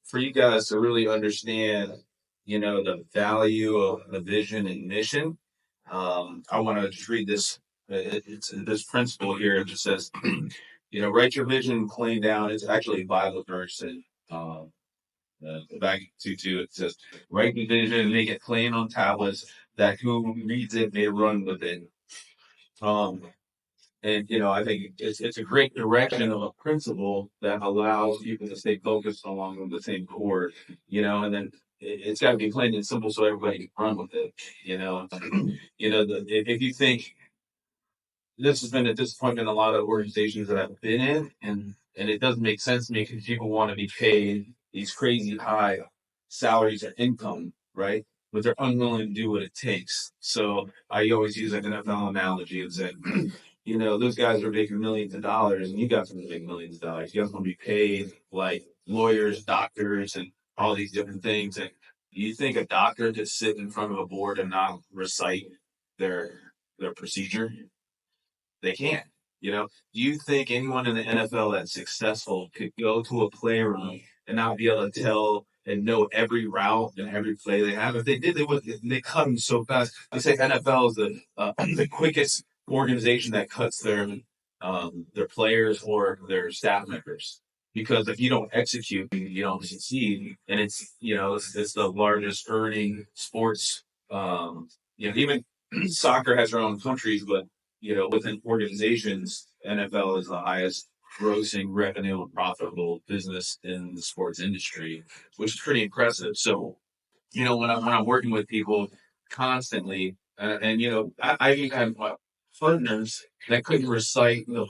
for you guys to really understand, the value of the vision and mission, I want to just read this. It's this principle here. It just says, write your vision plain down. It's actually a Bible verse, and back to it says, write the vision and make it plain on tablets, that who reads it may run with it. Um, and I think it's a great direction of a principle that allows people to stay focused along the same chord, and then it's got to be plain and simple so everybody can run with it, if you think this has been a disappointment in a lot of organizations that I've been in, and it doesn't make sense to me because people want to be paid these crazy high salaries or income, right? But they're unwilling to do what it takes. So I always use like an NFL analogy and say, those guys are making millions of dollars, and you guys are making millions of dollars. You guys want to be paid like lawyers, doctors, and all these different things. And you think a doctor just sit in front of a board and not recite their procedure? They can't. Do you think anyone in the NFL that's successful could go to a playroom and not be able to tell and know every route and every play they have? If they did, they would. They cut them so fast. I say NFL is the quickest organization that cuts their players or their staff members, because if you don't execute, you don't succeed. And it's the largest earning sports. Even soccer has their own countries, but within organizations, NFL is the highest grossing revenue and profitable business in the sports industry, which is pretty impressive. So, when I'm working with people constantly, I even have partners that couldn't recite the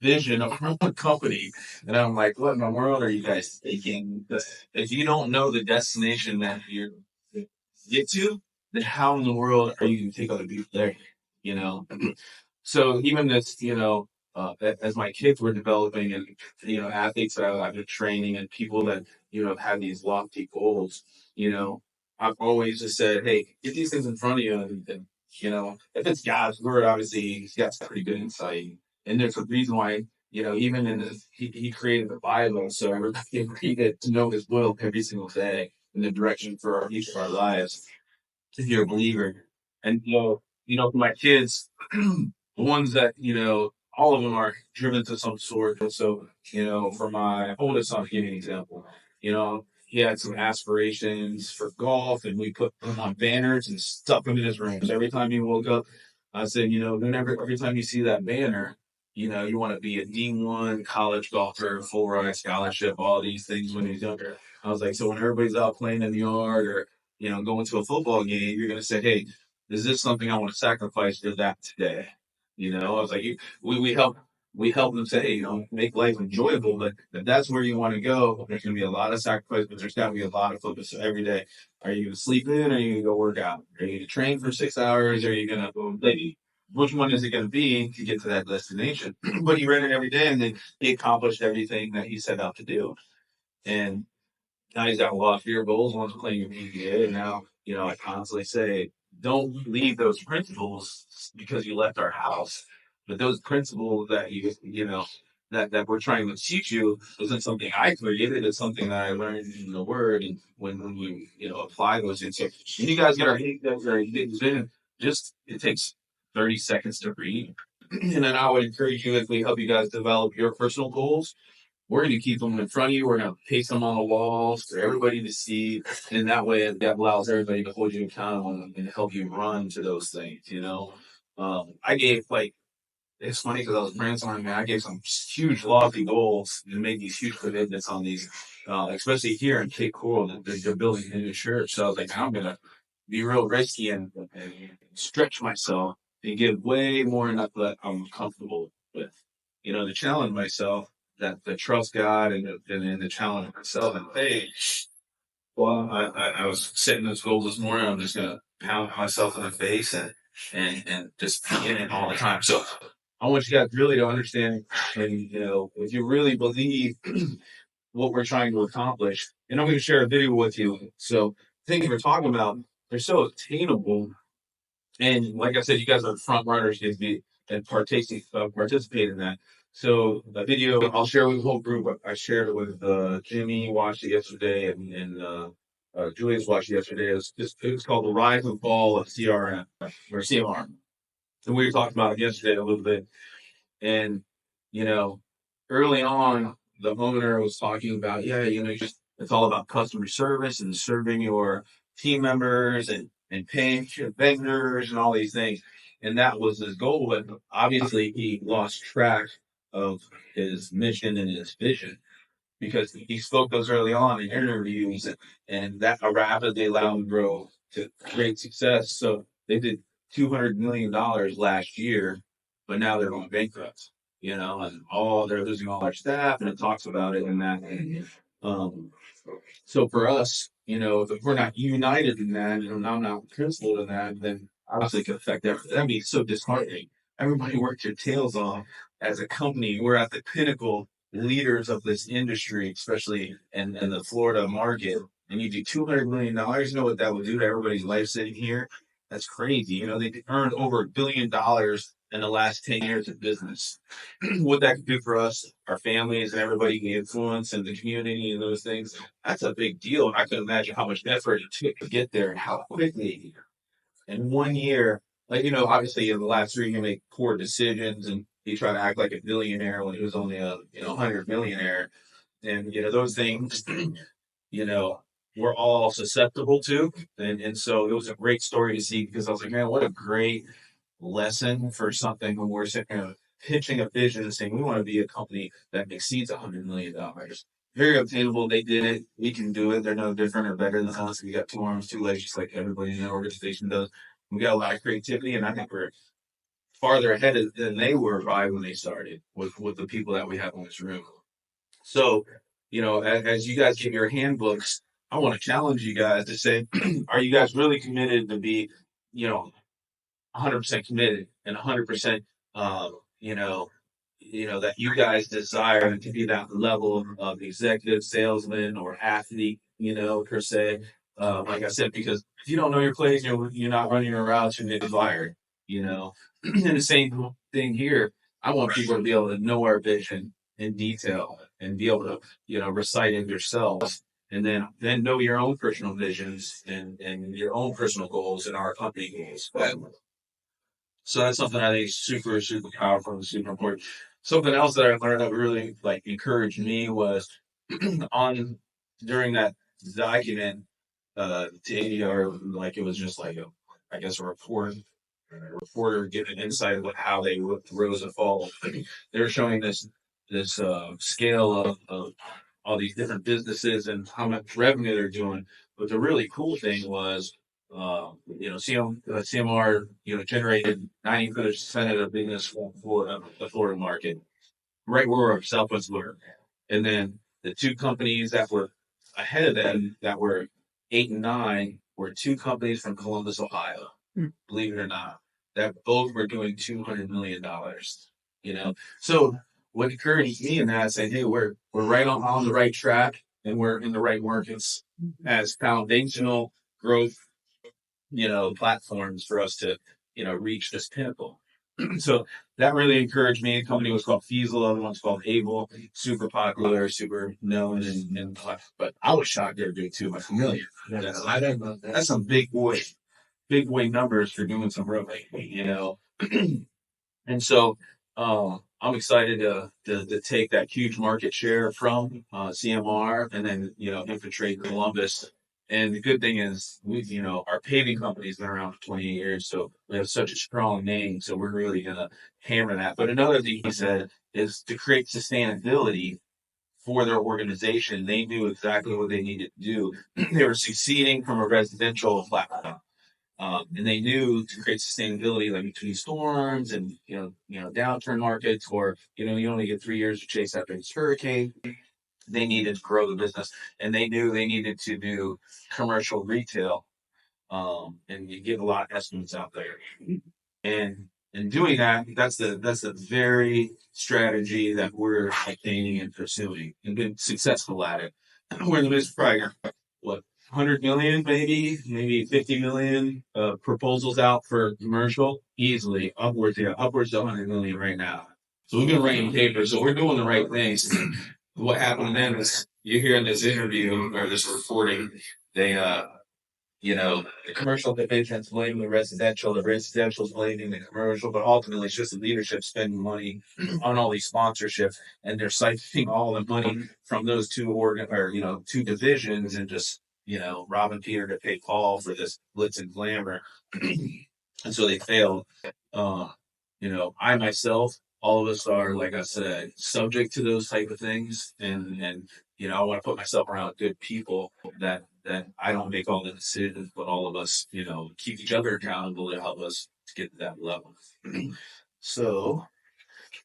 vision of a company, and I'm like, what in the world are you guys thinking? If you don't know the destination that you get to, then how in the world are you going to take other people there? You know, so even this, as my kids were developing, and athletes that I've been training, and people that have had these lofty goals, I've always just said, hey, get these things in front of you, and if it's God's word, obviously He's got some pretty good insight, and there's a reason why. Even in he created the Bible, so everybody can read it to know His will every single day in the direction for each of our lives if you're a believer. And for my kids, the ones that all of them are driven to some sort. So for my oldest son, to give you an example, he had some aspirations for golf, and we put them on banners and stuck them in his room. So every time he woke up, I said, whenever every time you see that banner, you want to be a D1 college golfer, full ride scholarship, all these things when he's younger. I was like, so when everybody's out playing in the yard, or going to a football game, you're going to say, hey, is this something I want to sacrifice for that today? I was like, we help them say, hey, make life enjoyable, but if that's where you want to go, there's going to be a lot of sacrifice, but there's got to be a lot of focus every day. Are you going to sleep in, or are you going to go work out? Are you going to train for 6 hours, or are you going to maybe? Which one is it going to be to get to that destination? But he ran it every day, and then he accomplished everything that he set out to do. And now he's got a lot of fear goals, one's playing in PGA, and now, I constantly say, don't leave those principles because you left our house. But those principles that that we're trying to teach you isn't something I created. It's something that I learned in the Word, and when we apply those things. So when you guys get our vision, just it takes 30 seconds to read, and then I would encourage you, if we help you guys develop your personal goals, we're going to keep them in front of you. We're going to paste them on the walls for everybody to see. And that way, that allows everybody to hold you accountable and help you run to those things. I gave, it's funny because I was brainstorming, man, I gave some huge lofty goals and made these huge commitments on these, especially here in Cape Coral, that they're building a new church. So I was like, I'm going to be real risky and stretch myself and give way more than that I'm comfortable with. To challenge myself, that the trust God, and the challenge myself. And hey, well, I was setting those goals this morning. I'm just gonna pound myself in the face and just be in it all the time. So I want you guys really to understand, and if you really believe what we're trying to accomplish, and I'm going to share a video with you. So things we're talking about, they're so attainable, and like I said, you guys are front runners to be and participate in that. So a video I'll share with the whole group. I shared it with Jimmy, watched it yesterday, and Julius watched it yesterday. It was called The Rise and Fall of CRM or CMR. And we were talking about it yesterday a little bit. And, you know, early on, the owner was talking about, yeah, it's all about customer service and serving your team members and paying your vendors and all these things. And that was his goal. But obviously, he lost track of his mission and his vision because he spoke those early on in interviews, and that rapidly allowed him to grow to great success. So they did $200 million last year, but now they're going bankrupt, and they're losing all their staff, and it talks about it in that. Um, so for us, if we're not united in that, and I'm not principled in that, then obviously it could affect everything. That'd be so disheartening. Everybody worked your tails off as a company. We're at the pinnacle leaders of this industry, especially in the Florida market, and you do $200 million. You know what that would do to everybody's life sitting here? That's crazy. They earned over $1 billion in the last 10 years of business. What that could do for us, our families, and everybody can influence in the community and those things, that's a big deal. I can imagine how much effort it took to get there and how quickly in 1 year, obviously in the last 3 years, you make poor decisions and you try to act like a billionaire when he was only a 100 millionaire. And, those things, you know, we're all susceptible to. And so it was a great story to see because I was like, man, what a great lesson for something when we're sitting here pitching a vision and saying we want to be a company that exceeds $100 million. Very obtainable. They did it. We can do it. They're no different or better than us. We got 2 arms, 2 legs, just like everybody in the organization does. We got a lot of creativity, and I think we're farther ahead than they were probably when they started with the people that we have in this room. So, as you guys get your handbooks, I want to challenge you guys to say, are you guys really committed to be, you know, 100% committed and 100%, you know, that you guys desire to be that level of executive salesman or athlete, per se. Like I said, because if you don't know your place, you're not running your routes, you're getting fired, you know. And the same thing here. I want people to be able to know our vision in detail and be able to, recite it yourselves and then know your own personal visions and your own personal goals and our company goals. So that's something I think is super, super powerful and super important. Something else that I learned that really encouraged me was on during that document, or it was just I guess a reporter giving insight of how they rose and fall. They were showing this scale of all these different businesses and how much revenue they're doing. But the really cool thing was, CMR, generated 90% of the business for the Florida market, right where our Southwest were. And then the two companies that were ahead of them, that were 8 and 9, were two companies from Columbus, Ohio. Believe it or not, that both were doing $200 million. So what encouraged me in that, saying, hey, we're right on the right track and we're in the right markets as foundational growth, platforms for us to, reach this pinnacle. So that really encouraged me. The company was called Feasel, the other one's called Able, super popular, super known, but I was shocked they were doing $200 million. That's some big boy numbers for doing some rowing. And so I'm excited to take that huge market share from CMR and then infiltrate Columbus. And the good thing is, our paving company's been around for 28 years, so we have such a strong name. So we're really gonna hammer that. But another thing he said is to create sustainability for their organization. They knew exactly what they needed to do. They were succeeding from a residential platform. And they knew to create sustainability, like between storms and downturn markets, or you only get 3 years to chase after this hurricane. They needed to grow the business, and they knew they needed to do commercial retail, and you get a lot of estimates out there. And in doing that, that's the very strategy that we're attaining and pursuing, and been successful at it. We're in the business probably what 100 million, maybe 50 million proposals out for commercial, easily upwards to 100 million right now. So we've been writing papers, so we're doing the right things. What happened then is you hear in this interview or this reporting, they the commercial division's blaming the residential's blaming the commercial, but ultimately it's just the leadership spending money on all these sponsorships, and they're siphoning all the money from those two divisions and just robbing Peter to pay Paul for this glitz and glamour, and so they failed. Uh, I myself, all of us are, like I said, subject to those type of things, and I want to put myself around good people that I don't make all the decisions, but all of us, keep each other accountable to help us to get to that level. So,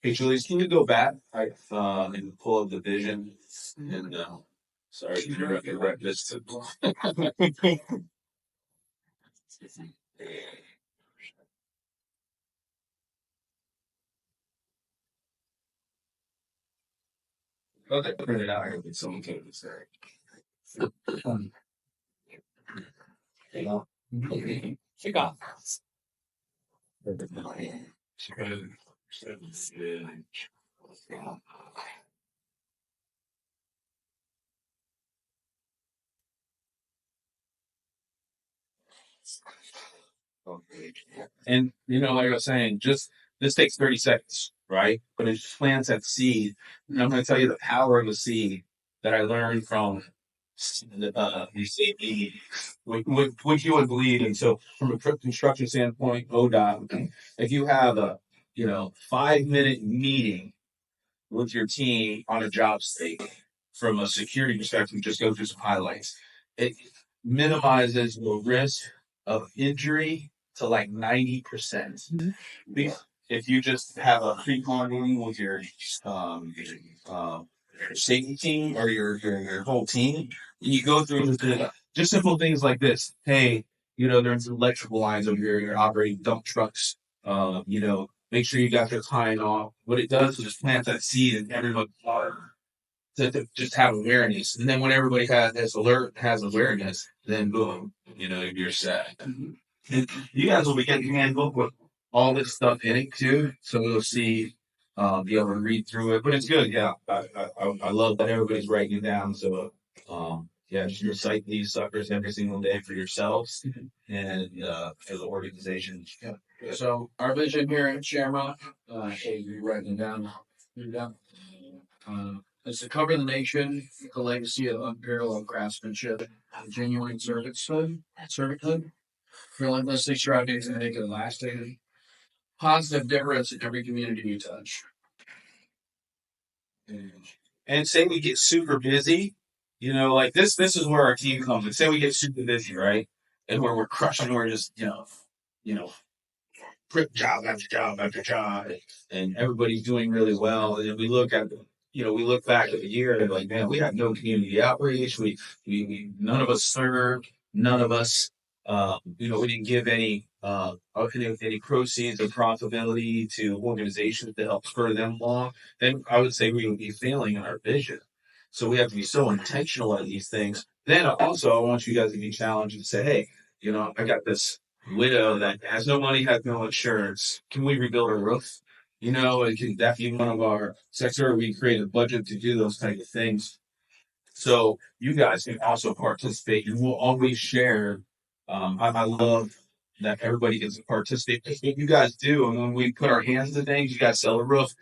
hey, Julius, can you go back and pull up the vision? And sorry to interrupt this. Okay, print it out here. Someone can say. Kick off. And like I was saying, just this takes 30 seconds, right? But it just plants that seed. And I'm going to tell you the power of the seed that I learned from the CB, which you would believe. And so, from a construction standpoint, ODOT, if you have a 5-minute meeting with your team on a job site from a security perspective, just go through some highlights. It minimizes the risk of injury to like 90%. If you just have a pre-con meeting with um, uh, your safety team or your whole team, and you go through just simple things like this. Hey, there's electrical lines over here. You're operating dump trucks. Make sure you got your time off. What it does is just plant that seed in everyone's heart to just have awareness. And then when everybody has awareness, then boom, you're set. And you guys will be getting your handbook with all this stuff in it too, so you'll see, be able to read through it. But it's good, yeah. I love that everybody's writing it down. So, yeah, just recite these suckers every single day for yourselves and for the organization. Yeah. So our vision here at Shamrock, hey, you writing it down? Yeah. Is to cover the nation, the legacy of unparalleled craftsmanship, genuine servanthood, relentlessly striving to make a lasting, positive difference in every community you touch. And say we get super busy, like this is where our team comes. And say we get super busy, right? And where we're crushing, we're just, you know, job after job after job, and everybody's doing really well. And then we look back at the year and like, man, we had no community outreach. We none of us served. None of us, we didn't give any proceeds or profitability to organizations to help spur them along. Then I would say we would be failing in our vision. So we have to be so intentional at these things. Then also, I want you guys to be challenged and say, hey, I got this widow that has no money, has no insurance. Can we rebuild her roof? It can definitely be one of our sector. We create a budget to do those type of things. So you guys can also participate, and we'll always share. I love that everybody gets to participate. Because what you guys do, and when we put our hands to things, you guys sell a roof.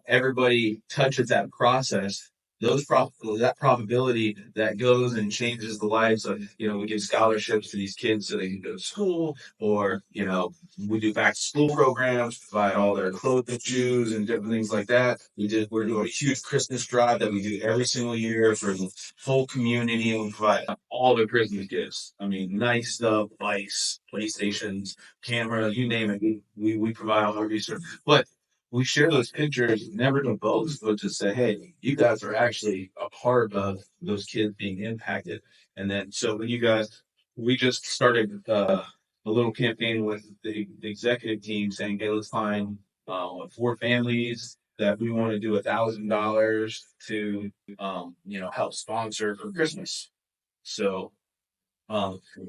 Everybody touches that process. That probability that goes and changes the lives of, we give scholarships to these kids so they can go to school, or we do back to school programs, provide all their clothing, shoes, and different things like that. We're doing a huge Christmas drive that we do every single year for the whole community, and we provide all the Christmas gifts. I mean, nice stuff, bikes, PlayStations, camera, you name it. We provide all the research, but we share those pictures never to boast, but to say, hey, you guys are actually a part of those kids being impacted. And then, so when we just started a little campaign with the executive team saying, hey, let's find 4 families that we want to do $1,000 to, help sponsor for Christmas. So,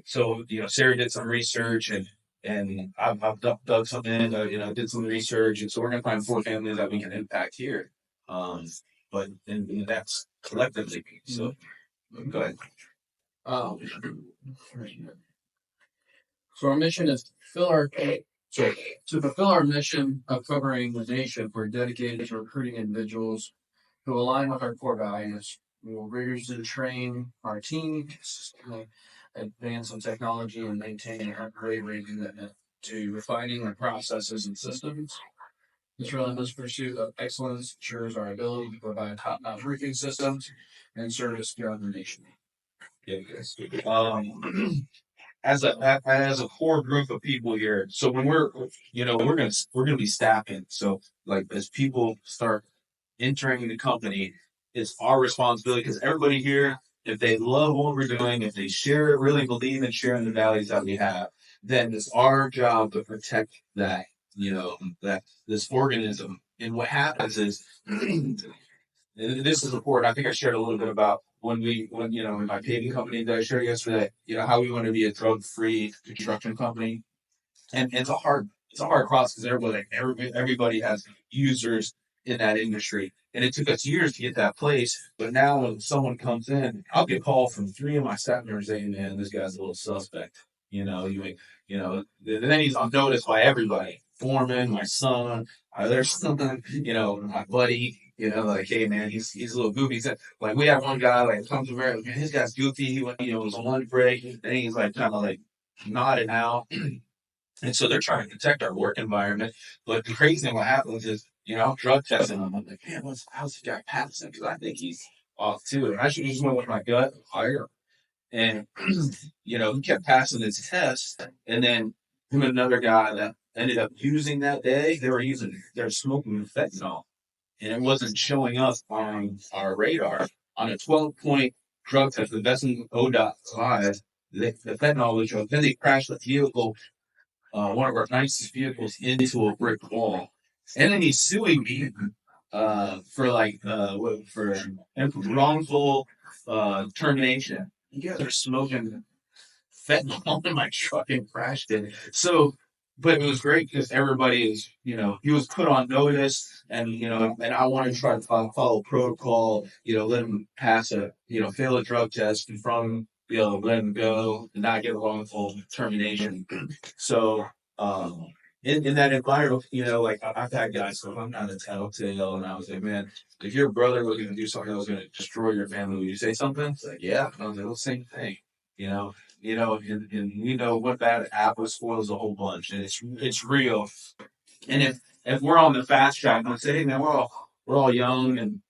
Sarah did some research, and And I've dug some in, did some research, and so we're gonna find 4 families that we can impact here. Um, but and that's collectively. So go ahead. Um, so our mission is to fulfill our mission of covering the nation. We're dedicated to recruiting individuals who align with our core values. We will rigorously train our team to consistently advance in technology and maintain our unwavering commitment to refining our processes and systems. This relentless pursuit of excellence ensures our ability to provide top-notch roofing systems and service throughout the nation. Yeah, yes. As a core group of people here, so when we're gonna be staffing. So like as people start entering the company, it's our responsibility because everybody here, if they love what we're doing, if they share it, really believe in sharing the values that we have, then it's our job to protect that, that this organism. And what happens is, and this is important. I think I shared a little bit about when in my paving company that I shared yesterday, how we want to be a drug-free construction company. And it's a hard cross because everybody has users in that industry. And it took us years to get that place. But now when someone comes in, I'll get a call from 3 of my staff members saying, man, this guy's a little suspect. Then he's on notice by everybody. Foreman, my son, there's something, my buddy, like, hey man, he's a little goofy. He said, like, we have one guy like comes to man, his guy's goofy. He went, it was a lunch break, and he's like kind of like nodding out. And so they're trying to protect our work environment. But the crazy thing what happens is, I'm drug testing him. I'm like, man, how's the guy passing? Because I think he's off too. And I should just went with my gut higher. And, he kept passing his test. And then him and another guy that ended up using that day, they're smoking fentanyl. And it wasn't showing up on our radar. On a 12-point drug test, the best in ODOT 5, the fentanyl was showing. Then they crashed the vehicle, one of our nicest vehicles, into a brick wall. And then he's suing me for wrongful termination. You guys are smoking fentanyl in my truck and crashed it. So, but it was great because everybody is, he was put on notice, and I want to try to follow protocol, let him pass fail a drug test, confront him, let him go, and not get a wrongful termination. So, in that environment, like I've had guys, so if I'm not a tattletale, and I was like, man, if your brother was going to do something that was going to destroy your family, would you say something? It's like, yeah. I was like, well, same thing, and what bad apple spoils the whole bunch, and it's real. And if we're on the fast track, I'm saying, man, we're all young, and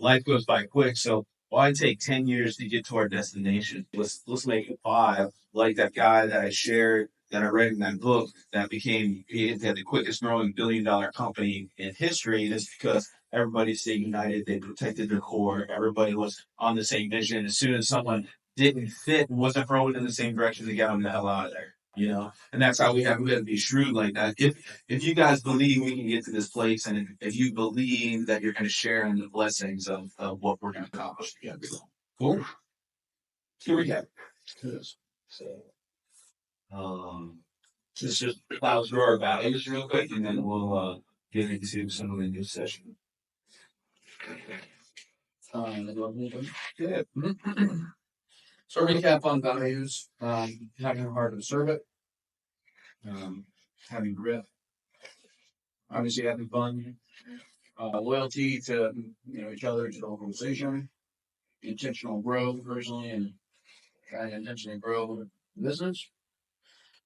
life goes by quick. So why take 10 years to get to our destination? Let's make it 5. Like that guy that I shared that I read in that book that he had the quickest growing $1 billion company in history. And it's because everybody stayed united. They protected their core. Everybody was on the same vision. As soon as someone didn't fit and wasn't throwing in the same direction, they got them the hell out of there. And that's how we have to be shrewd like that. If you guys believe we can get to this place, and if you believe that you're going to share in the blessings of what we're going to accomplish together. Cool. Here we go. So, let's just plow through our values real quick, and then we'll get into some of the new session. Good. So recap on values: having a heart to serve it, having grit, obviously having fun, loyalty to each other, to the organization, intentional growth personally, and trying to intentionally grow the business,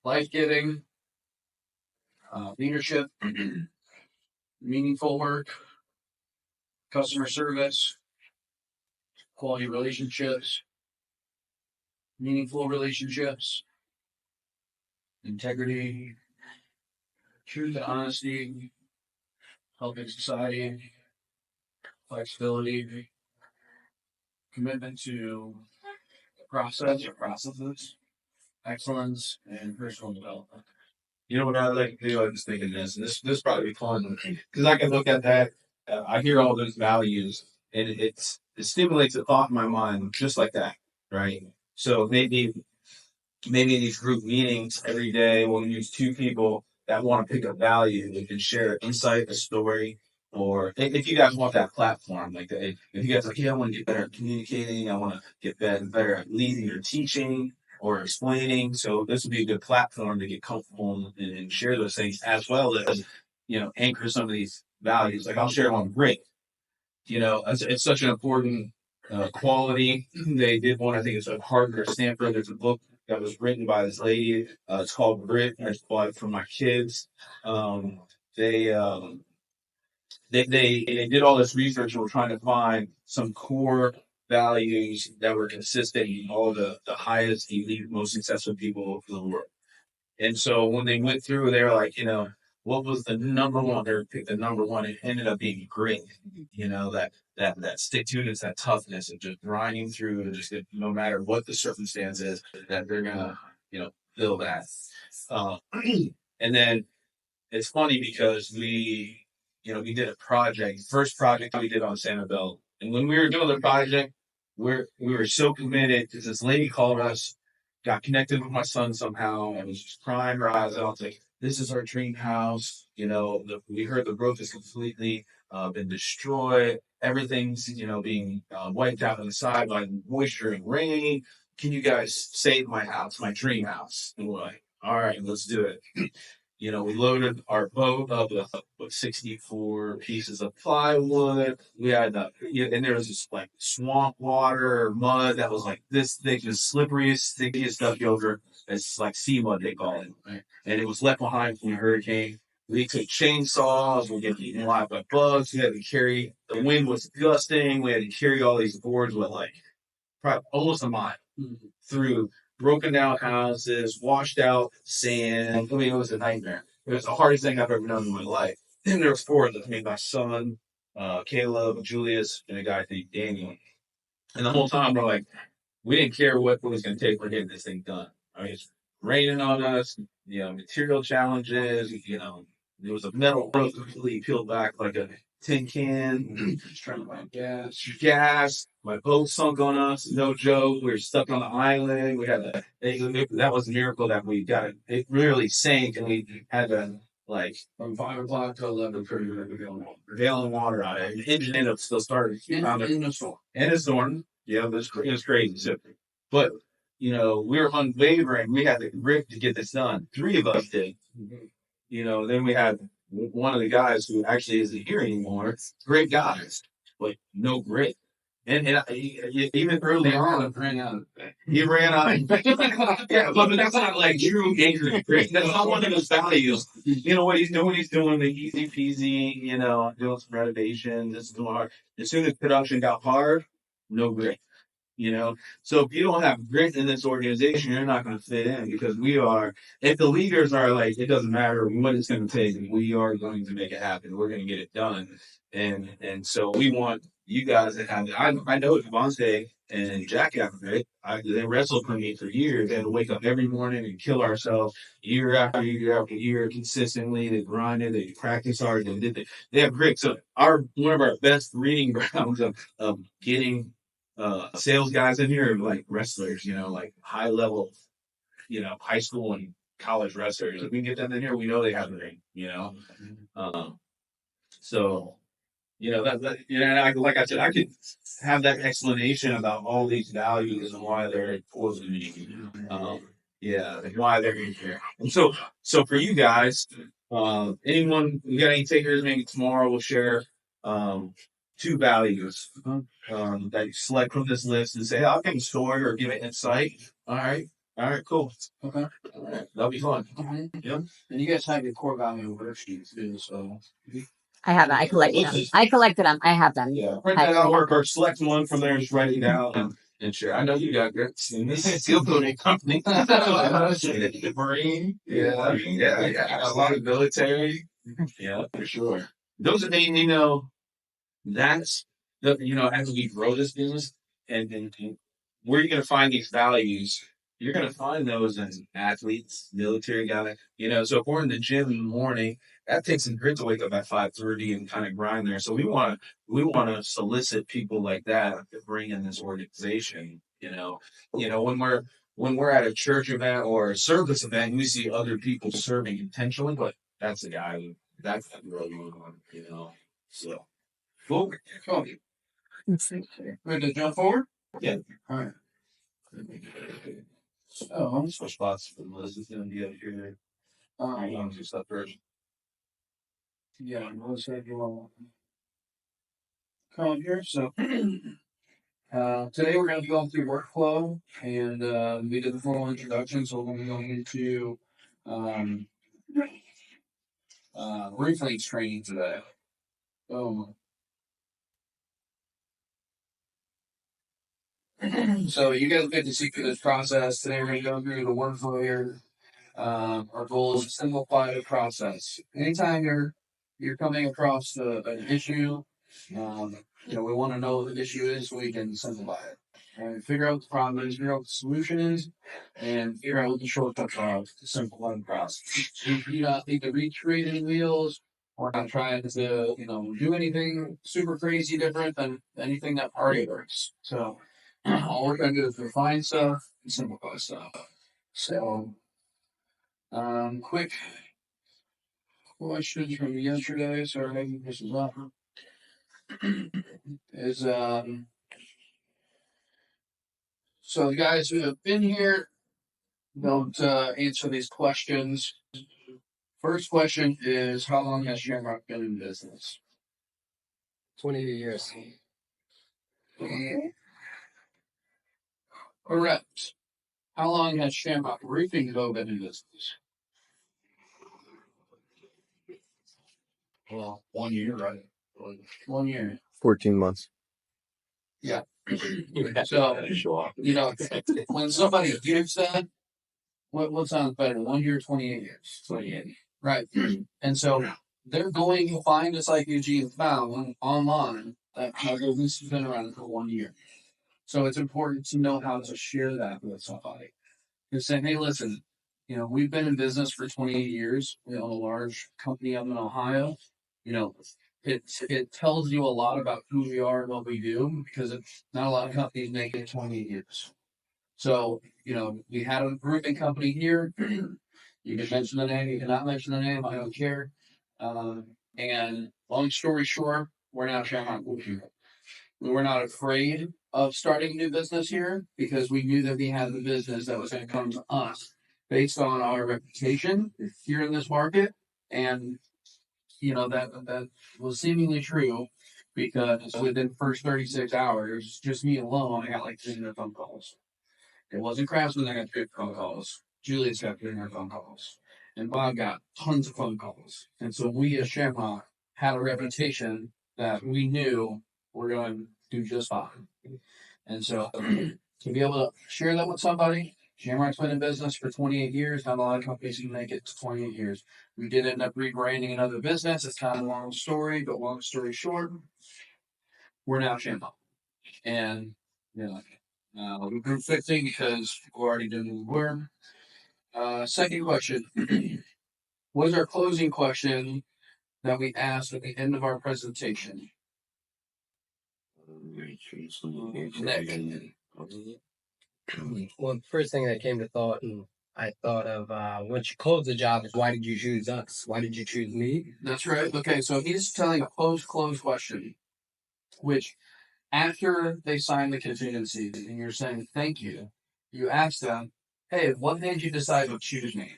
life giving, leadership, meaningful work, customer service, quality relationships, meaningful relationships, integrity, truth and honesty, helping society, flexibility, commitment to processes, excellence, and personal development. You know what I like to do? I was thinking this, and this probably be fun because I can look at that. I hear all those values, and it stimulates a thought in my mind just like that, right? So maybe maybe in these group meetings every day, we'll use two people that want to pick a value and can share an insight, a story, or if you guys want that platform, like if you guys are like, yeah, I want to get better at communicating, I want to get better at leading or teaching or explaining. So this would be a good platform to get comfortable and share those things as well as, anchor some of these values. Like I'll share one grit. It's such an important quality. They did one, I think it's at Harvard or Stanford. There's a book that was written by this lady. It's called Grit. I just bought it for my kids. Um, they, um, they did all this research and were trying to find some core values that were consistent in all the highest, elite, most successful people in the world. And so when they went through, they were like, what was the number one? They picked the number one. It ended up being grit. That stick to it, that toughness of just grinding through and just no matter what the circumstance is, that they're gonna, feel that. Uh, and then it's funny because we did a project, first project we did on Sanibel. And when we were doing the project, we were so committed because this lady called us, got connected with my son somehow, and was just crying her eyes out, like, this is our dream house. We heard the roof is completely been destroyed. Everything's, being wiped out on the side by moisture and rain. Can you guys save my house, my dream house? And we're like, all right, let's do it. We loaded our boat up with 64 pieces of plywood. We had, and there was this like swamp water or mud that was like this thick, the slipperiest, stickiest stuff you ever. It's like sea mud, they call it. Right? And it was left behind from a hurricane. We took chainsaws. We get eaten alive by bugs. We had to carry, the wind was gusting. We had to carry all these boards with like probably almost a mile through broken down houses, washed out sand. I mean, it was a nightmare. It was the hardest thing I've ever done in my life. And there was four of us, my son, Caleb, Julius, and a guy named Daniel. And the whole time we're like, we didn't care what it was going to take for getting this thing done. I mean, it's raining on us, material challenges, there was a metal roof completely peeled back like a tin can. Just trying to find gas. My boat sunk on us. No joke. We were stuck on the island. We had that was a miracle that we got it. It really sank, and we had to like from 5 o'clock to 11 prevailing water on it. The engine ended up still starting in the storm. And a storm. Yeah, it was crazy. So, but we were unwavering. We had the grit to get this done. Three of us did. Then we had one of the guys who actually isn't here anymore. Great guys, but no grit. And even early on, he ran out. Yeah, but that's not like true angry grit. That's not one of his values. You know what he's doing? He's doing the easy peasy, doing some renovations. It's doing hard. As soon as production got hard, no grit. So if you don't have grit in this organization, you're not going to fit in because if the leaders are like, it doesn't matter what it's going to take, we are going to make it happen. We're going to get it done. And so we want you guys to have it. I know Devontae and Jack have it. They wrestled for me for years. They had to wake up every morning and kill ourselves year after year after year consistently. They grinded, they practiced hard, they have grit. So one of our best reading grounds of getting sales guys in here are like wrestlers, like high level, high school and college wrestlers. If we can get them in here, we know they have the ring, so, like I said, I could have that explanation about all these values and why they're important to me. And why they're in here. And so for you guys, anyone, we got any takers? Maybe tomorrow we'll share, two values that you select from this list and say, I'll give a story or give an insight. All right, cool. Okay, all right, that'll be fun. Yep. And you guys have your core value worksheets too, so. I have that. I collected them. I have them. Yeah, print that out or select one from there and just write it down and share. I know you got grits. Steel coating company. Marine. Yeah. A lot of military. Yeah, for sure. Those are things, that's as we grow this business and where you're going to find these values, you're going to find those in athletes, military guys, so if we're in the gym in the morning, that takes some grit to wake up at 5:30 and kind of grind there. So we want to solicit people like that to bring in this organization, when when we're at a church event or a service event, we see other people serving intentionally, but that's the guy who that's really going on, you know. So cool. Cool. Ready to jump forward? Yeah. All right. So, Switch spots for Melissa's gonna be up here. I want to do stuff first. yeah, Melissa, if you want to come up here. So, today we're going to be going through workflow, and we did the formal introduction, so we're going to be going into um, reflex training today. So you guys get to see through this process. Today we're going to go through the workflow here. Our goal is to simplify the process. Anytime you're coming across an issue, we want to know what the issue is so we can simplify it. And figure out the problem is, figure out what the solution is, and figure out what the shortcuts are to simplify the process. You do not need to recreate any wheels. We're not trying to, do anything super crazy different than anything that already works. So all we're going to do is refine stuff and simplify stuff. So, quick questions from yesterday. Sorry, maybe this is up. So the guys who have been here don't answer these questions. First question is, how long has Shamrock been in business? 20 years. Correct. How long has Shamrock Roofing Co. been in business? Well, 1 year, right? 1 year. 14 months. Yeah. So, when somebody gives that, what sounds better? 1 year, 28 years. 28. Right. And so they're going to find us like Eugene found online that our business has been around for 1 year. So it's important to know how to share that with somebody. You're saying, hey, listen, we've been in business for 28 years. We own a large company up in Ohio. It tells you a lot about who we are and what we do, because it's not a lot of companies make it 28 years. So, we had a roofing company here. You can mention the name, you cannot mention the name, I don't care. And long story short, we're now Shamrock Roofing. We were not afraid of starting a new business here because we knew that we had the business that was going to come to us based on our reputation here in this market. And, that was seemingly true because within the first 36 hours, just me alone, I got like 300 phone calls. It wasn't Craftsman that got 300 phone calls. Julius got 300 phone calls. And Bob got tons of phone calls. And so we as Shamrock had a reputation that we knew we're going to do just fine. And so to be able to share that with somebody, Shamrock's been in business for 28 years. Not a lot of companies can make it to 28 years. We did end up rebranding another business. It's kind of a long story, but long story short, we're now Shamrock. And, we group fixing because people already did the work. Second question. What is our closing question that we asked at the end of our presentation? Well, the first thing that came to thought, and I thought of once you close the job, is why did you choose us? Why did you choose me? That's right. Okay, so he's telling a post-close question, which after they sign the contingency and you're saying thank you, you ask them, hey, what made you decide to choose me?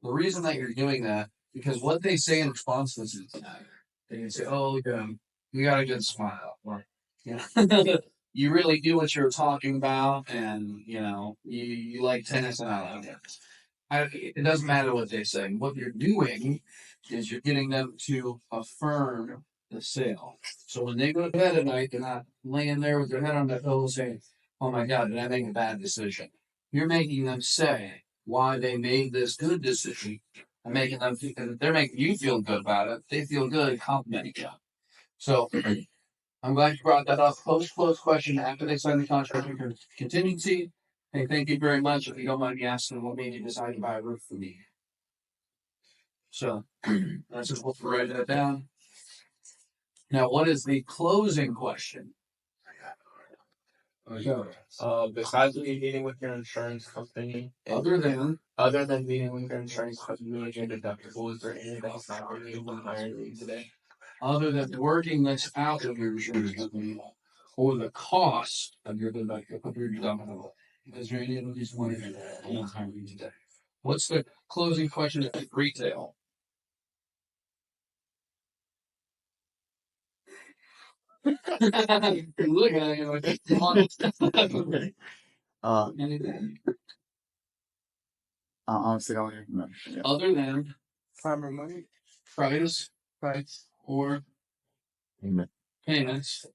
The reason that you're doing that, because what they say in response to this is, they can say, oh, yeah, you got a good smile. Or, you really do what you're talking about, and, you like tennis, and I like it. It doesn't matter what they say. What you're doing is you're getting them to affirm the sale. So when they go to bed at night, they're not laying there with their head on their pillow saying, oh my God, did I make a bad decision? You're making them say why they made this good decision and making them think that they're making you feel good about it. They feel good complimenting you. So I'm glad you brought that up. Post-close question after they sign the contract with contingency. Hey, thank you very much. If you don't mind me asking, what made you decide to buy a roof for me? So that's just we'll write that down. Now, what is the closing question? Besides me meeting with your insurance company, Other than meeting with your insurance company and your deductible, is there anything that's not related to hiring me today? working this out of your insurance company or the cost of your deductible. Is there any of these one today? What's the closing question at retail? You're looking at it like anything Honestly, I don't even remember. Yeah. other than Farmer money? price Price. or Amen. payments.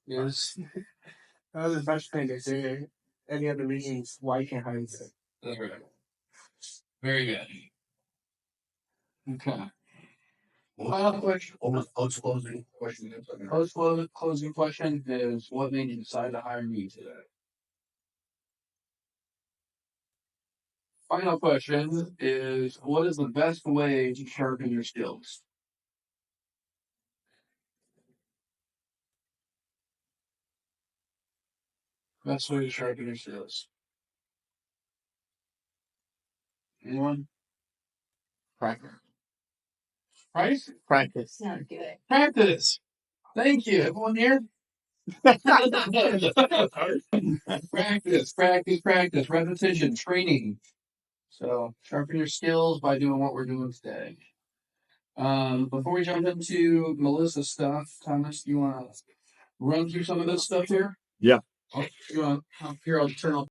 Yes. The first thing, is there any other reasons why you can't hire me today? That's right. Very good. Okay. Final question. Closing question. Closing question is what made you decide to hire me today? Final question is what is the best way to sharpen your skills? Best way to sharpen your skills. Anyone? Practice. Price? Practice. Practice. Thank you. Everyone here? Practice. Repetition, training. So sharpen your skills by doing what we're doing today. Before we jump into Melissa's stuff, Thomas, you want to run through some of this stuff here? Yeah. Oh, you want here? I'll turn off.